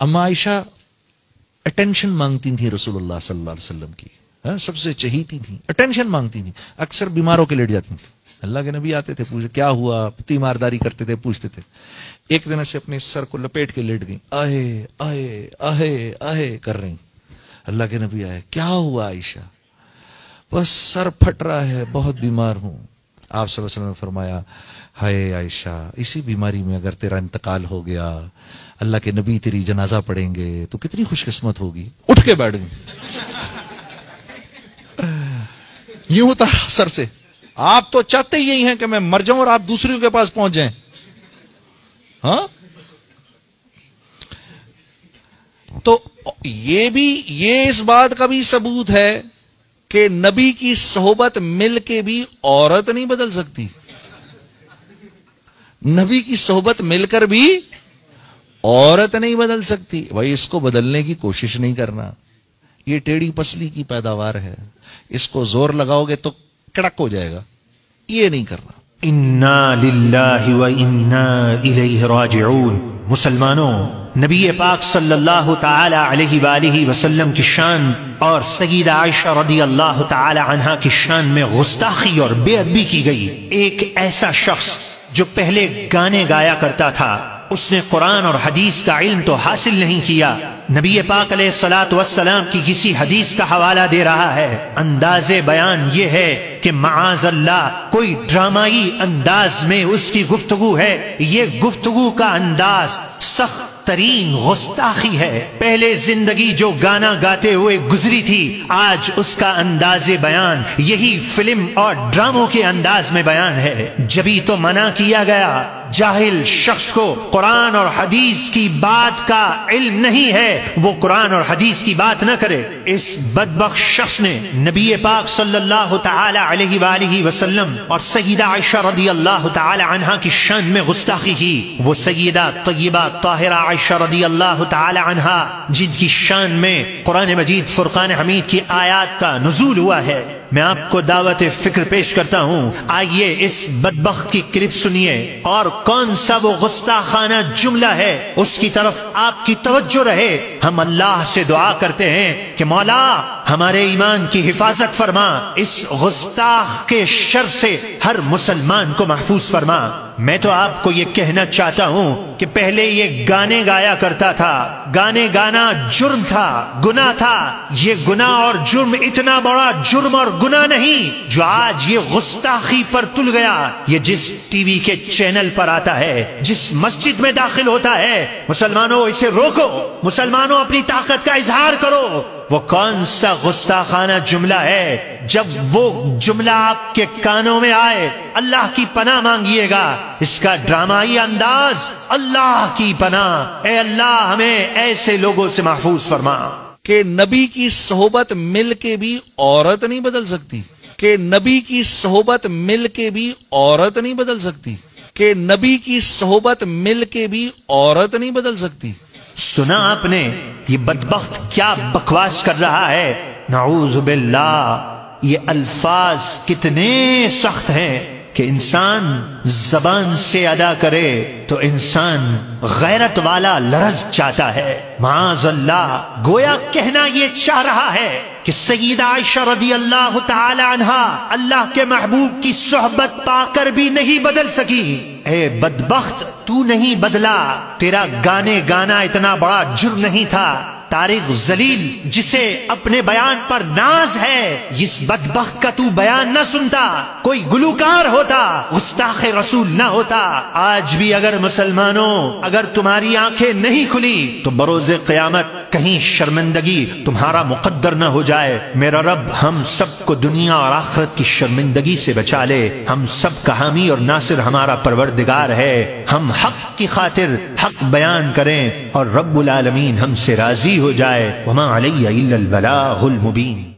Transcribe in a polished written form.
اما عائشہ اٹینشن مانگتی تھی رسول اللہ صلی اللہ علیہ وسلم کی، سب سے چہیتی تھی، اٹینشن مانگتی تھی، اکثر بیماروں کے لیٹ جاتی تھی، اللہ کے نبی آتے تھے، پوچھے کیا ہوا، تیمارداری کرتے تھے، پوچھتے تھے، ایک دن سے اپنے سر کو لپیٹ کے لیٹ گئی، آہے آہے آہے آہے کر رہی، اللہ کے نبی آئے، کیا ہوا عائشہ؟ بس سر پھٹ رہا ہے، بہت بیمار ہوں۔ آپ صلی اللہ علیہ وسلم نے فرمایا، ہائے عائشہ، اسی بیماری میں اگر تیرا انتقال ہو گیا، اللہ کے نبی تیری جنازہ پڑھیں گے تو کتنی خوش قسمت ہوگی۔ اٹھ کے بیٹھ گئی، یوں ہوتا سر سے۔ آپ تو چاہتے ہی یہی ہیں کہ میں مر جاؤں اور آپ دوسروں کے پاس پہنچ جائیں، ہاں؟ تو یہ اس بات کا بھی ثبوت ہے کہ نبی کی صحبت مل کے بھی عورت نہیں بدل سکتی، نبی کی صحبت مل کر بھی عورت نہیں بدل سکتی۔ بھائی اس کو بدلنے کی کوشش نہیں کرنا، یہ ٹیڑھی پسلی کی پیداوار ہے، اس کو زور لگاؤ گے تو کڑک ہو جائے گا، یہ نہیں کرنا۔ انا للہ و انا الیہ راجعون۔ مسلمانوں، نبی پاک صلی اللہ تعالی علیہ وآلہ وسلم کی شان اور سیدہ عائشہ رضی اللہ تعالی عنہا کی شان میں گستاخی اور بے ادبی کی گئی۔ ایک ایسا شخص جو پہلے گانے گایا کرتا تھا، اس نے قرآن اور حدیث کا علم تو حاصل نہیں کیا، نبی پاک علیہ الصلوۃ والسلام کی کسی حدیث کا حوالہ دے رہا ہے۔ انداز بیان یہ ہے کہ معاذ اللہ کوئی ڈرامائی انداز میں اس کی گفتگو ہے، یہ گفتگو کا انداز سخت ترین گستاخی ہے۔ پہلے زندگی جو گانا گاتے ہوئے گزری تھی، آج اس کا انداز بیان یہی فلم اور ڈراموں کے انداز میں بیان ہے۔ جبھی تو منع کیا گیا، جاہل شخص کو قرآن اور حدیث کی بات کا علم نہیں ہے، وہ قرآن اور حدیث کی بات نہ کرے۔ اس بدبخت شخص نے نبی پاک صلی اللہ تعالی علیہ وآلہ وسلم اور سیدہ عائشہ رضی اللہ تعالی عنہا کی شان میں گستاخی کی۔ وہ سیدہ طیبہ طاہرہ عائشہ رضی اللہ تعالی عنہا جن کی شان میں قرآن مجید فرقان حمید کی آیات کا نزول ہوا ہے، میں آپ کو دعوت فکر پیش کرتا ہوں۔ آئیے اس بدبخت کی کلپ سنیے اور کون سا وہ گستاخانہ جملہ ہے اس کی طرف آپ کی توجہ رہے۔ ہم اللہ سے دعا کرتے ہیں کہ مولا ہمارے ایمان کی حفاظت فرما، اس گستاخ کے شر سے ہر مسلمان کو محفوظ فرما۔ میں تو آپ کو یہ کہنا چاہتا ہوں کہ پہلے یہ گانے گایا کرتا تھا، گانے گانا جرم تھا، گناہ تھا۔ یہ گناہ اور جرم اتنا بڑا جرم اور گناہ نہیں جو آج یہ گستاخی پر تل گیا۔ یہ جس ٹی وی کے چینل پر آتا ہے، جس مسجد میں داخل ہوتا ہے، مسلمانوں اسے روکو، مسلمانوں اپنی طاقت کا اظہار کرو۔ وہ کون سا گستاخانہ جملہ ہے؟ جب وہ جملہ آپ کے کانوں میں آئے، اللہ کی پناہ مانگیے گا۔ اس کا ڈرامائی انداز، اللہ کی پناہ، اے اللہ ہمیں ایسے لوگوں سے محفوظ فرما۔ کہ نبی کی صحبت مل کے بھی عورت نہیں بدل سکتی، کہ نبی کی صحبت مل کے بھی عورت نہیں بدل سکتی، کہ نبی کی صحبت مل کے بھی عورت نہیں بدل سکتی۔ سنا آپ نے یہ بدبخت کیا بکواس کر رہا ہے؟ نعوذ باللہ، یہ الفاظ کتنے سخت ہیں کہ انسان زبان سے ادا کرے تو انسان غیرت والا لرز چاہتا ہے۔ معاذ اللہ، گویا کہنا یہ چاہ رہا ہے کہ سیدہ عائشہ رضی اللہ تعالی عنہا اللہ کے محبوب کی صحبت پا کر بھی نہیں بدل سکی۔ اے بدبخت، تو نہیں بدلا، تیرا گانے گانا اتنا بڑا جرم نہیں تھا۔ طارق ذلیل جسے اپنے بیان پر ناز ہے، اس بدبخت کا تو بیان نہ سنتا، کوئی گلوکار ہوتا، گستاخ رسول نہ ہوتا۔ آج بھی اگر مسلمانوں، اگر تمہاری آنکھیں نہیں کھلی تو بروز قیامت کہیں شرمندگی تمہارا مقدر نہ ہو جائے۔ میرا رب ہم سب کو دنیا اور آخرت کی شرمندگی سے بچا لے۔ ہم سب کا حامی اور ناصر ہمارا پروردگار ہے۔ ہم حق کی خاطر حق بیان کریں اور رب العالمین ہم سے راضی ہو جائے۔ وما علی الا البلاغ المبین۔